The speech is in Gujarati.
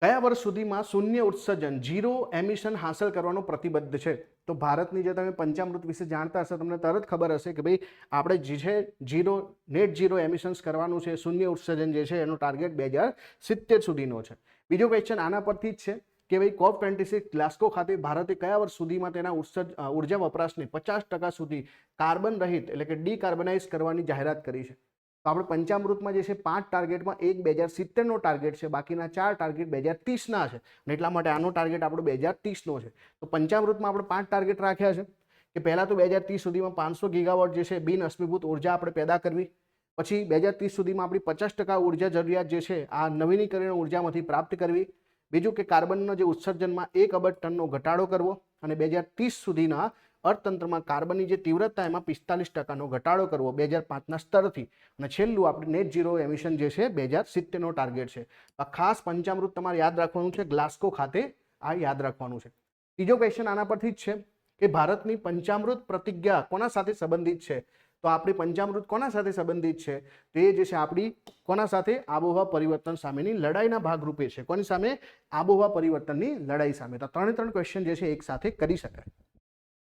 કયા વર્ષ સુધીમાં શૂન્ય ઉત્સર્જન ઝીરો એમિશન હાંસલ કરવાનો પ્રતિબદ્ધ છે? તો ભારતની જે તમે પંચામૃત વિશે જાણતા હશો તમને તરત ખબર હશે કે ભાઈ આપણે જે છે નેટ ઝીરો એમિશન્સ કરવાનું છે, શૂન્ય ઉત્સર્જન જે છે એનો ટાર્ગેટ 2070 સુધીનો છે. બીજો ક્વેશ્ચન આના પરથી જ છે કે ભાઈ COP26 ગ્લાસ્કો ખાતે ભારતે કયા વર્ષ સુધીમાં તેના ઉર્જા વપરાશને 50% સુધી કાર્બન રહિત એટલે કે ડીકાર્બનાઇઝ કરવાની જાહેરાત કરી છે? તો આપણે પંચામૃતમાં જે છે 5 ટાર્ગેટમાં એક 2070નો ટાર્ગેટ છે, બાકીના 4 ટાર્ગેટ 2030ના છે અને એટલા માટે આનો ટાર્ગેટ આપણો 2030નો છે. તો પંચામૃતમાં આપણે 5 ટાર્ગેટ રાખ્યા છે કે પહેલા તો 2030 સુધીમાં 500 ગીગાવોટ જે છે બિન અશ્મિભૂત ઉર્જા આપણે પેદા કરવી. પછી 2030 સુધીમાં આપણી 50% ઉર્જા જરૂરિયાત જે છે આ નવીનીકરણીય ઉર્જામાંથી પ્રાપ્ત કરવી. બીજું કે કાર્બનનો જે ઉત્સર્જનમાં 1 અબજ ટનનો ઘટાડો કરવો અને 2030 સુધીના અર્થતંત્રમાં કાર્બનની જે તીવ્રતા એમાં 45%નો ઘટાડો કરવો 2005ના સ્તરથી. અને છેલ્લું આપણે નેટ ઝીરો એમિશન જે છે 2070નો ટાર્ગેટ છે. આ ખાસ પંચામૃત તમારે યાદ રાખવાનું છે, ગ્લાસ્કો ખાતે આ યાદ રાખવાનું છે. ત્રીજો ક્વેશ્ચન આના પરથી જ છે કે ભારતની પંચામૃત પ્રતિજ્ઞા કોના સાથે સંબંધિત છે? તો આપણી પંચામૃત કોના સાથે સંબંધિત છે? તો એ જે છે આપણી કોના સાથે? આબોહવા પરિવર્તન સામેની લડાઈના ભાગરૂપે છે. કોની સામે? આબોહવા પરિવર્તનની લડાઈ સામે. તો 3 ક્વેશ્ચન જે છે એક સાથે કરી શકાય.